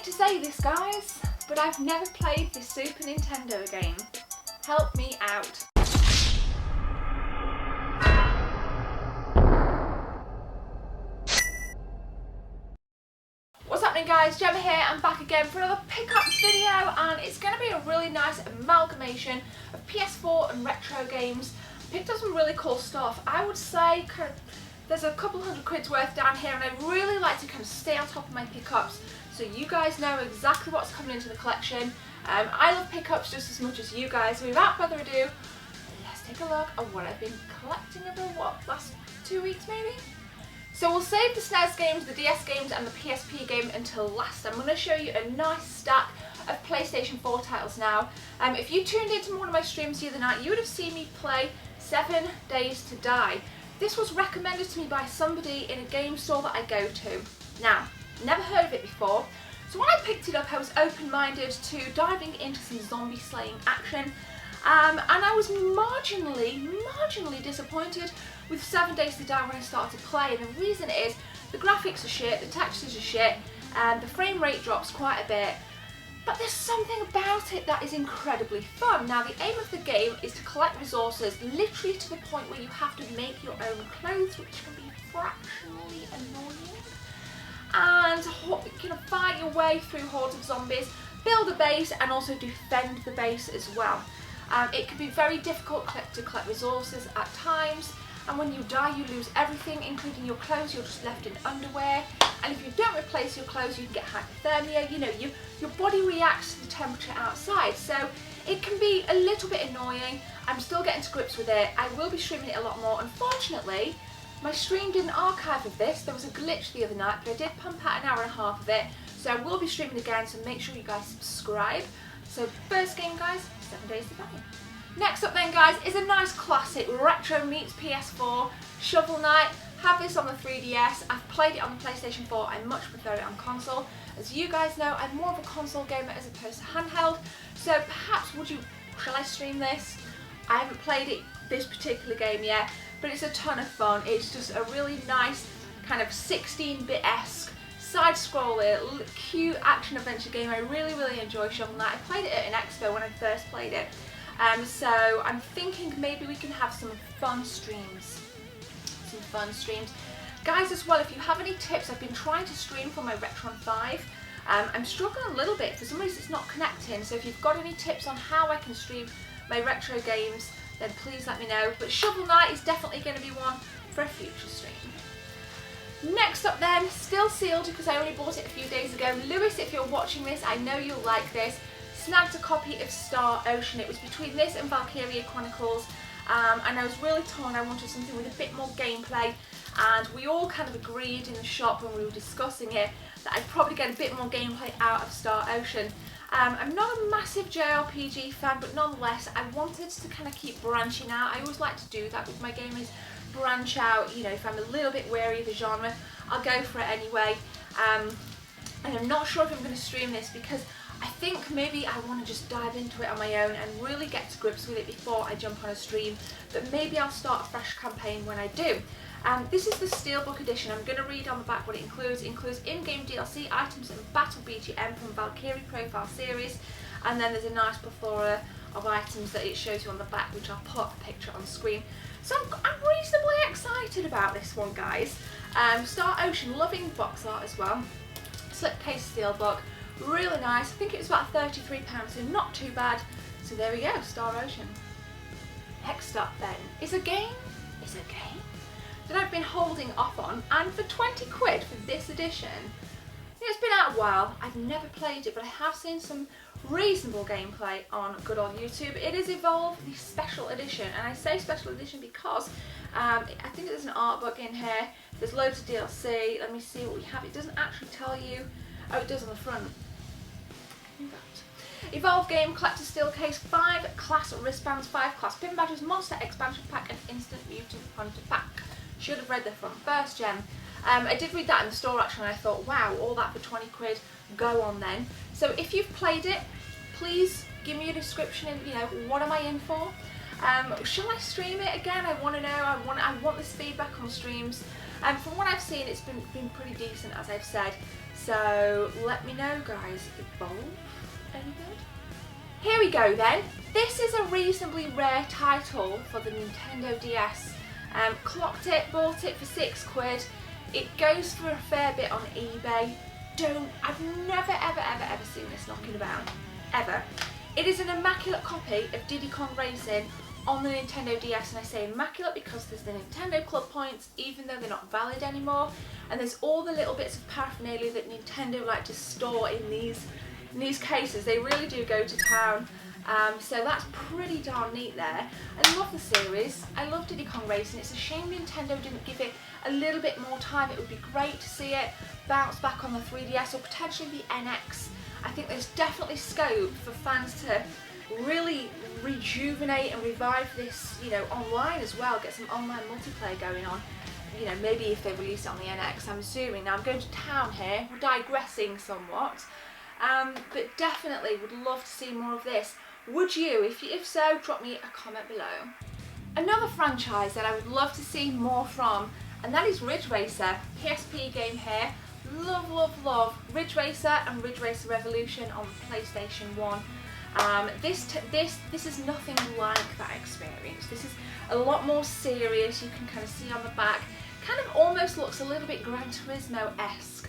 to say this, guys, but I've never played this Super Nintendo game. Help me out. What's happening, guys? Gemma here. I'm back again for another pickups video, and it's going to be a really nice amalgamation of PS4 and retro games. Picked up some really cool stuff. I would say there's a couple £100 worth down here, and I really like to kind of stay on top of my pickups so you guys know exactly what's coming into the collection. I love pickups just as much as you guys. So without further ado, let's take a look at what I've been collecting over last 2 weeks maybe? So we'll save the SNES games, the DS games and the PSP game until last. I'm going to show you a nice stack of PlayStation 4 titles now. If you tuned into one of my streams the other night, you would have seen me play 7 Days to Die. This was recommended to me by somebody in a game store that I go to. Now, never heard of it before, so when I picked it up I was open-minded to diving into some zombie slaying action, and I was marginally disappointed with 7 Days to Die when I started to play, and the reason is the graphics are shit, the textures are shit, and the frame rate drops quite a bit. But there's something about it that is incredibly fun. Now, the aim of the game is to collect resources literally to the point where you have to make your own clothes, which can be fractionally annoying. And you know, fight your way through hordes of zombies, build a base, and also defend the base as well. It can be very difficult to collect resources at times, and when you die you lose everything, including your clothes. You're just left in underwear, and if you don't replace your clothes you can get hypothermia. You know, your body reacts to the temperature outside, so it can be a little bit annoying. I'm still getting to grips with it. I will be streaming it a lot more. Unfortunately, my stream didn't archive of this. There was a glitch the other night, but I did pump out an hour and a half of it, so I will be streaming again, so make sure you guys subscribe. So first game, guys, 7 Days to Die. Next up then, guys, is a nice classic retro meets PS4, Shovel Knight. Have this on the 3DS. I've played it on the PlayStation 4. I much prefer it on console. As you guys know, I'm more of a console gamer as opposed to handheld, so perhaps shall I stream this? I haven't played this particular game yet, but it's a ton of fun. It's just a really nice kind of 16-bit-esque side-scroller, cute action-adventure game. I really enjoy Shovel Knight. I played it at an expo when I first played it. So I'm thinking maybe we can have some fun streams. Guys, as well, if you have any tips, I've been trying to stream for my Retron 5. I'm struggling a little bit. For some reason it's not connecting, so if you've got any tips on how I can stream my retro games, then please let me know. But Shovel Knight is definitely going to be one for a future stream. Next up then, still sealed because I only bought it a few days ago. Lewis, if you're watching this, I know you'll like this. Snagged a copy of Star Ocean. It was between this and Valkyria Chronicles, and I was really torn. I wanted something with a bit more gameplay, and we all kind of agreed in the shop when we were discussing it that I'd probably get a bit more gameplay out of Star Ocean. I'm not a massive JRPG fan, but nonetheless I wanted to kind of keep branching out. I always like to do that with my gamers, branch out. You know, if I'm a little bit wary of the genre, I'll go for it anyway. And I'm not sure if I'm going to stream this because I think maybe I want to just dive into it on my own and really get to grips with it before I jump on a stream, but maybe I'll start a fresh campaign when I do. This is the Steelbook edition. I'm going to read on the back what it includes. It includes in-game DLC, items and battle BGM from Valkyrie Profile series, and then there's a nice plethora of items that it shows you on the back, which I'll put a picture on screen. So I'm reasonably excited about this one, guys. Star Ocean, loving box art as well. Slipcase Steelbook. Really nice. I think it was about £33, so not too bad. So there we go, Star Ocean. Next up then is a game that I've been holding off on, and for 20 quid for this edition. It's been out a while. I've never played it, but I have seen some reasonable gameplay on good old YouTube. It is Evolve, the special edition, and I say special edition because I think there's an art book in here. There's loads of DLC. Let me see what we have. It doesn't actually tell you. Oh, it does on the front. Evolve game, collector steel case, 5 class wristbands, 5 class pin badges, monster expansion pack, and instant mutant hunter pack. Should have read the front first, Gem. I did read that in the store actually, and I thought, wow, all that for 20 quid, go on then. So if you've played it, please give me a description and, you know, what am I in for? Shall I stream it again? I want to know. I want this feedback on streams. From what I've seen, it's been pretty decent, as I've said. So let me know, guys. Evolve? Any good? Here we go then. This is a reasonably rare title for the Nintendo DS. Clocked it, bought it for £6. It goes for a fair bit on eBay. I've never ever seen this knocking about. Ever. It is an immaculate copy of Diddy Kong Racing on the Nintendo DS, and I say immaculate because there's the Nintendo Club points, even though they're not valid anymore, and there's all the little bits of paraphernalia that Nintendo like to store in these cases. They really do go to town. So that's pretty darn neat there. I love the series. I love Diddy Kong Racing. It's a shame Nintendo didn't give it a little bit more time. It would be great to see it bounce back on the 3DS or potentially the NX. I think there's definitely scope for fans to really rejuvenate and revive this, you know, online as well. Get some online multiplayer going on. You know, maybe if they release it on the NX, I'm assuming. Now I'm going to town here, we're digressing somewhat. But definitely would love to see more of this. Would you? If so, drop me a comment below. Another franchise that I would love to see more from, and that is Ridge Racer. PSP game here. Love Ridge Racer and Ridge Racer Revolution on PlayStation 1. This is nothing like that experience. This is a lot more serious. You can kind of see on the back, kind of almost looks a little bit Gran Turismo-esque.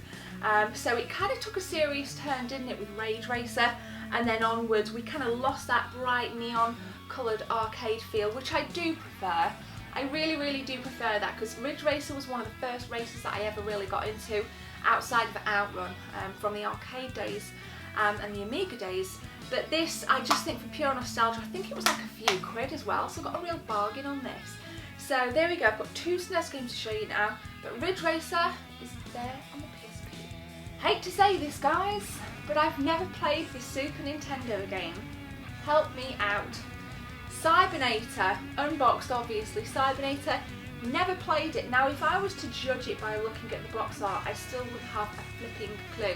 So it kind of took a serious turn, didn't it, with Ridge Racer, and then onwards we kind of lost that bright neon coloured arcade feel, which I do prefer. I really do prefer that, because Ridge Racer was one of the first races that I ever really got into outside of Outrun, from the arcade days and the Amiga days. But this, I just think for pure nostalgia, I think it was like a few quid as well, so I got a real bargain on this. So there we go, I've got 2 SNES games to show you now, but Ridge Racer is there on the PSP. Hate to say this, guys, but I've never played this Super Nintendo game. Help me out. Cybernator, unboxed obviously, Cybernator, never played it. Now if I was to judge it by looking at the box art, I still wouldn't have a flipping clue.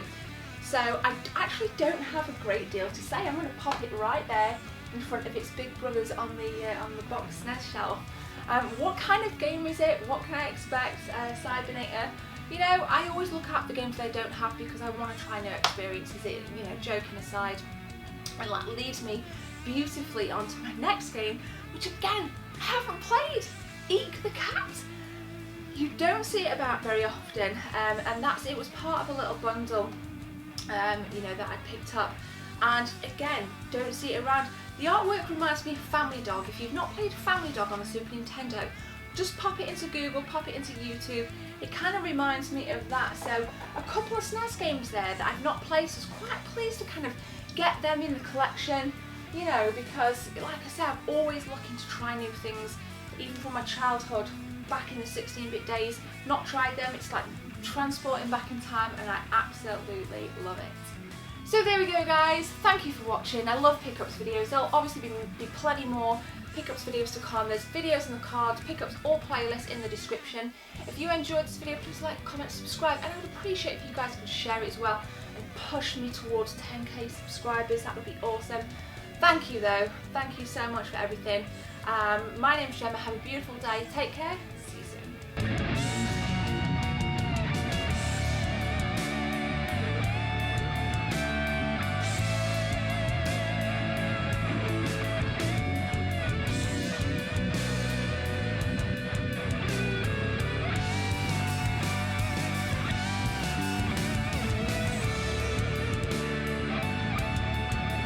So I actually don't have a great deal to say. I'm going to pop it right there in front of its big brothers on the box SNES shelf. What kind of game is it? What can I expect? Cybernator. You know, I always look at the games I don't have because I want to try new experiences. It, you know, joking aside, and that leads me beautifully onto my next game, which again I haven't played. Eek the Cat. You don't see it about very often, and it was part of a little bundle, you know, that I picked up, and again don't see it around. The artwork reminds me of Family Dog. If you've not played Family Dog on the Super Nintendo, just pop it into Google, pop it into YouTube. It kind of reminds me of that. So a couple of SNES games there that I've not played, so I was quite pleased to kind of get them in the collection, you know, because like I said, I'm always looking to try new things, even from my childhood, back in the 16-bit days. Not tried them, it's like transporting back in time, and I absolutely love it. So there we go, guys. Thank you for watching. I love pickups videos. There'll obviously be plenty more pickups videos to come. There's videos in the cards, pickups or playlists in the description. If you enjoyed this video, please like, comment, subscribe, and I would appreciate if you guys could share it as well and push me towards 10k subscribers. That would be awesome. Thank you though. Thank you so much for everything. My name's Gemma. Have a beautiful day. Take care.